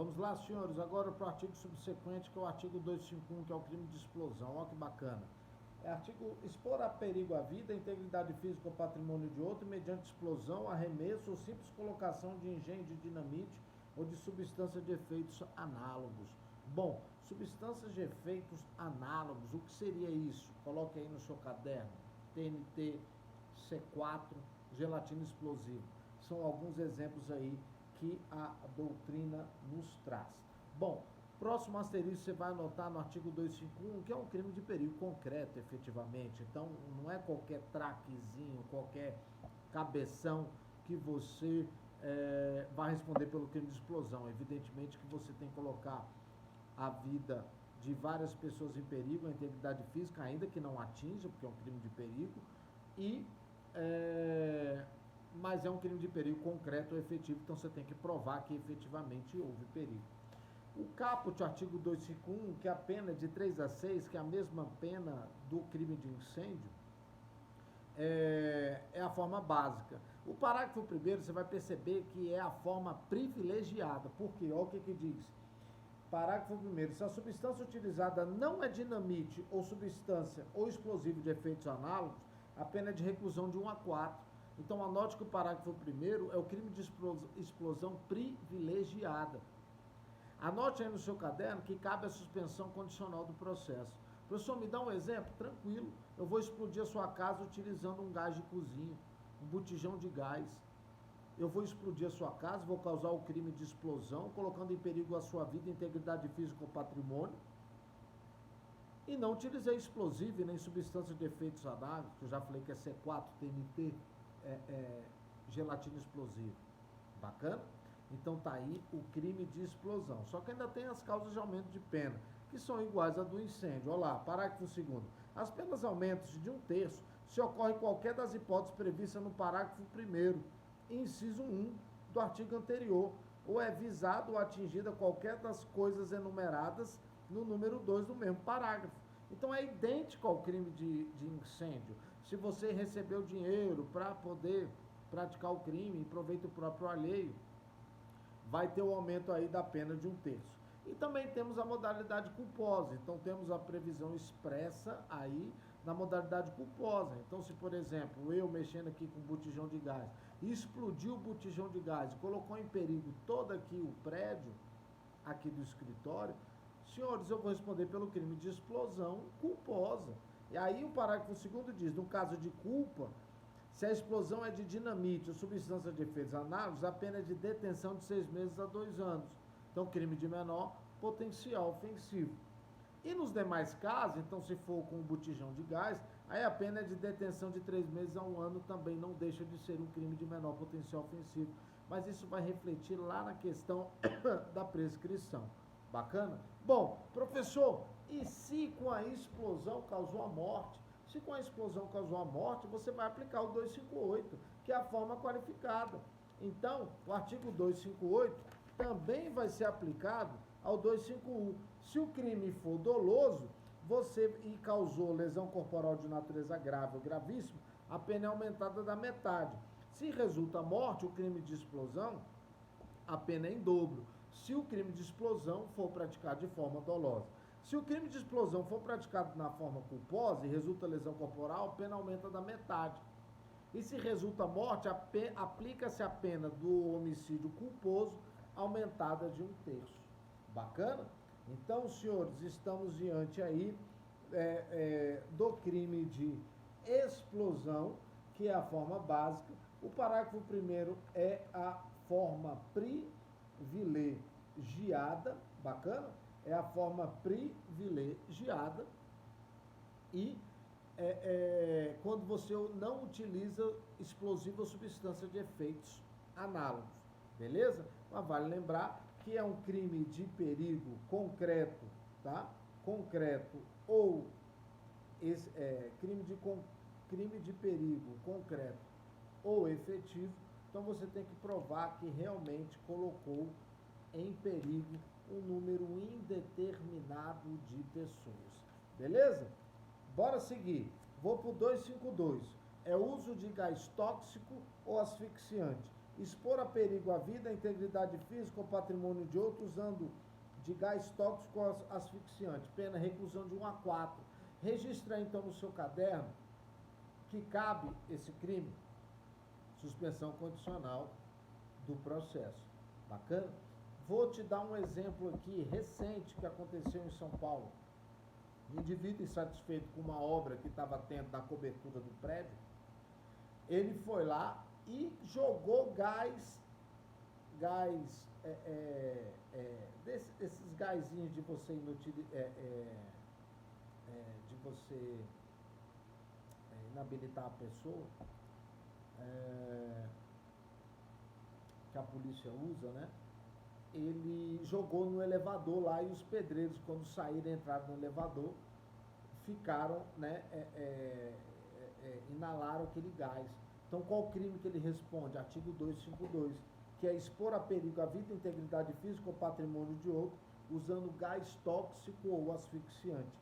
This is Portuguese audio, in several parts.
Vamos lá, senhores, agora para o artigo subsequente, que é o artigo 251, que é o crime de explosão. Olha que bacana. É artigo expor a perigo a vida, a integridade física ou patrimônio de outro, mediante explosão, arremesso ou simples colocação de engenho de dinamite ou de substância de efeitos análogos. Bom, substâncias de efeitos análogos, o que seria isso? Coloque aí no seu caderno. TNT, C4, gelatina explosiva. São alguns exemplos aí que a doutrina nos traz. Bom, próximo asterisco você vai anotar no artigo 251, que é um crime de perigo concreto, efetivamente. Então, não é qualquer traquezinho, qualquer cabeção que você vai responder pelo crime de explosão. Evidentemente que você tem que colocar a vida de várias pessoas em perigo, a integridade física, ainda que não atinja, porque é um crime de perigo, mas é um crime de perigo concreto ou efetivo, então você tem que provar que efetivamente houve perigo. O caput, artigo 251, que a pena é de 3 a 6, que é a mesma pena do crime de incêndio, é a forma básica. O parágrafo primeiro, você vai perceber que é a forma privilegiada. Por quê? Olha o que diz. Parágrafo primeiro. Se a substância utilizada não é dinamite ou substância ou explosivo de efeitos análogos, a pena é de reclusão de 1 a 4. Então, anote que o parágrafo primeiro é o crime de explosão privilegiada. Anote aí no seu caderno que cabe a suspensão condicional do processo. Professor, me dá um exemplo? Tranquilo. Eu vou explodir a sua casa utilizando um gás de cozinha, um botijão de gás. Eu vou explodir a sua casa, vou causar o crime de explosão, colocando em perigo a sua vida, integridade física ou patrimônio. E não utilizei explosivo e nem substância de efeitos análogos, que eu já falei que é C4, TNT, gelatina explosiva. Bacana? Então tá aí o crime de explosão. Só que ainda tem as causas de aumento de pena, que são iguais à do incêndio. Olha lá, parágrafo 2º. As penas aumentam de 1/3 se ocorre qualquer das hipóteses previstas no parágrafo 1º, inciso 1 do artigo anterior, ou é visado ou atingida qualquer das coisas enumeradas no número 2 do mesmo parágrafo. Então é idêntico ao crime de incêndio. Se você recebeu dinheiro para poder praticar o crime em proveito próprio alheio, vai ter o aumento aí da pena de 1/3. E também temos a modalidade culposa. Então temos a previsão expressa aí na modalidade culposa. Então, se por exemplo, eu mexendo aqui com um botijão de gás, explodiu o botijão de gás e colocou em perigo todo aqui o prédio aqui do escritório, senhores, eu vou responder pelo crime de explosão culposa. E aí o parágrafo 2º diz, no caso de culpa, se a explosão é de dinamite ou substância de efeitos análogos, a pena é de detenção de 6 meses a 2 anos. Então, crime de menor potencial ofensivo. E nos demais casos, então se for com um botijão de gás, aí a pena é de detenção de 3 meses a 1 ano, também não deixa de ser um crime de menor potencial ofensivo. Mas isso vai refletir lá na questão da prescrição. Bacana? Bom, professor, e se com a explosão causou a morte? Se com a explosão causou a morte, você vai aplicar o 258, que é a forma qualificada. Então, o artigo 258 também vai ser aplicado ao 251. Se o crime for doloso, e causou lesão corporal de natureza grave ou gravíssima, a pena é aumentada da metade. Se resulta morte, o crime de explosão, a pena é em dobro. Se o crime de explosão for praticado de forma dolosa. Se o crime de explosão for praticado na forma culposa e resulta lesão corporal, a pena aumenta da metade. E se resulta morte, aplica-se a pena do homicídio culposo, aumentada de 1/3. Bacana? Então, senhores, estamos diante aí do crime de explosão, que é a forma básica. O parágrafo 1º é a forma privilegiada, bacana? É a forma privilegiada e quando você não utiliza explosivo ou substância de efeitos análogos, beleza? Mas vale lembrar que é um crime de perigo concreto, tá? Concreto ou crime de perigo concreto ou efetivo, então você tem que provar que realmente colocou em perigo um número indeterminado de pessoas. Beleza? Bora seguir. Vou para o 252. É uso de gás tóxico ou asfixiante. expor a perigo a vida, a integridade física ou patrimônio de outro usando de gás tóxico asfixiante, pena reclusão de 1 a 4. Registra então no seu caderno que cabe esse crime, suspensão condicional do processo. Bacana? Vou te dar um exemplo aqui recente que aconteceu em São Paulo. Um indivíduo insatisfeito com uma obra que estava tendo na cobertura do prédio, ele foi lá e jogou esses gásinhos de você inabilitar a pessoa, que a polícia usa, né? Ele jogou no elevador lá e os pedreiros, quando saíram e entraram no elevador, ficaram, né, inalaram aquele gás. Então, qual o crime que ele responde? Artigo 252, que é expor a perigo a vida, integridade física ou patrimônio de outro, usando gás tóxico ou asfixiante.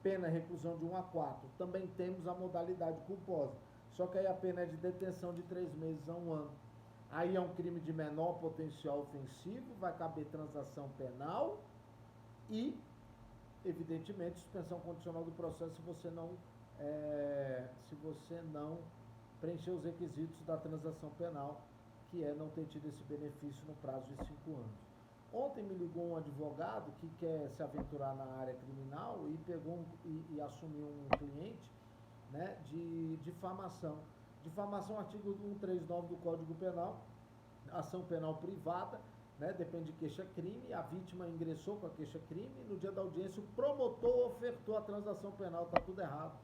Pena reclusão de 1 a 4. Também temos a modalidade culposa, só que aí a pena é de detenção de 3 meses a 1 ano. Aí é um crime de menor potencial ofensivo, vai caber transação penal e, evidentemente, suspensão condicional do processo se você não preencher os requisitos da transação penal, que é não ter tido esse benefício no prazo de 5 anos. Ontem me ligou um advogado que quer se aventurar na área criminal e pegou e assumiu um cliente, né, de difamação. Difamação, artigo 139 do Código Penal, ação penal privada, né, depende de queixa-crime, a vítima ingressou com a queixa-crime, no dia da audiência o promotor ofertou a transação penal, está tudo errado.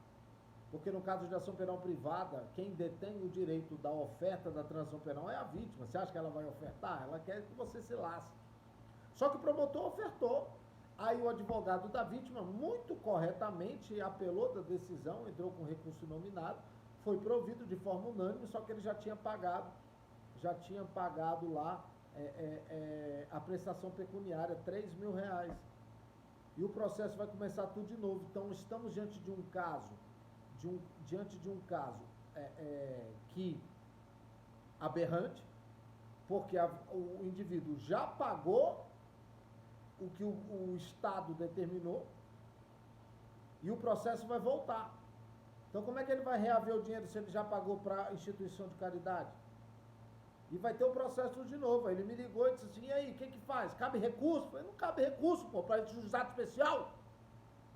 Porque no caso de ação penal privada, quem detém o direito da oferta da transação penal é a vítima. Você acha que ela vai ofertar? Ela quer que você se lasque. Só que o promotor ofertou. Aí o advogado da vítima, muito corretamente, apelou da decisão, entrou com recurso nominado, foi provido de forma unânime, só que ele já tinha pagado lá a prestação pecuniária, R$3.000. E o processo vai começar tudo de novo. Então, estamos diante de um caso, que aberrante, porque o indivíduo já pagou o que o Estado determinou e o processo vai voltar. Então, como é que ele vai reaver o dinheiro se ele já pagou para a instituição de caridade? E vai ter o processo de novo. Aí ele me ligou e disse assim, e aí, o que faz? Cabe recurso? Eu falei, não cabe recurso, pô, para juizado especial.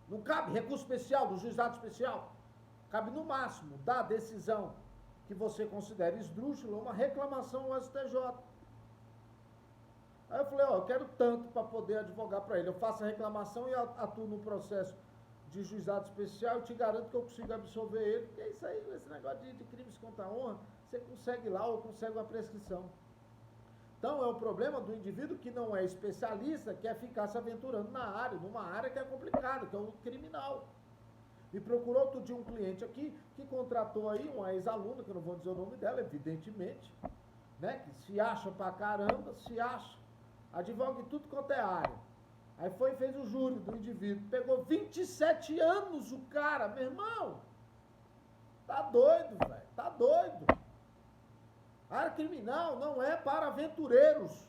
Não cabe recurso especial do juizado especial. Cabe no máximo da decisão que você considera esdrúxula uma reclamação ao STJ. Aí eu falei, eu quero tanto para poder advogar para ele. Eu faço a reclamação e atuo no processo de juizado especial, eu te garanto que eu consigo absolver ele, porque é isso aí, esse negócio de crimes contra a honra, você consegue lá ou consegue uma prescrição. Então é um problema do indivíduo que não é especialista, quer ficar se aventurando na área, numa área que é complicada, que é o criminal. Me procurou outro dia um cliente aqui, que contratou aí uma ex-aluna, que eu não vou dizer o nome dela, evidentemente, né, que se acha pra caramba, advoga em tudo quanto é área. Aí foi e fez o júri do indivíduo. Pegou 27 anos o cara, meu irmão. Tá doido, velho. Tá doido. A área criminal não é para aventureiros.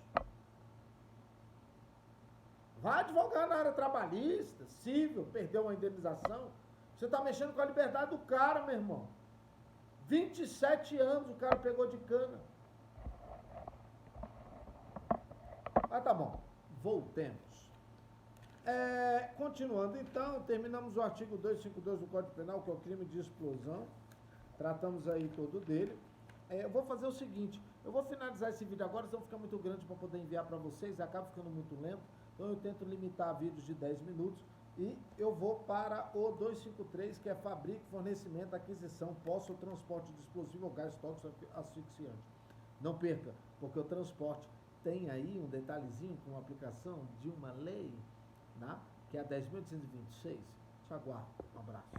Vai advogar na área trabalhista, civil, perdeu uma indenização. Você tá mexendo com a liberdade do cara, meu irmão. 27 anos o cara pegou de cana. Mas tá bom. Voltemos. Continuando então, terminamos o artigo 252 do Código Penal, que é o crime de explosão. Tratamos aí todo dele. Eu vou fazer o seguinte, eu vou finalizar esse vídeo agora, senão fica muito grande para poder enviar para vocês, acaba ficando muito lento. Então eu tento limitar vídeos de 10 minutos e eu vou para o 253, que é fabrico, fornecimento, aquisição, posse ou transporte de explosivo ou gás tóxico asfixiante. Não perca, porque o transporte tem aí um detalhezinho com a aplicação de uma lei, né, que é a 10.826. Te aguardo. Um abraço.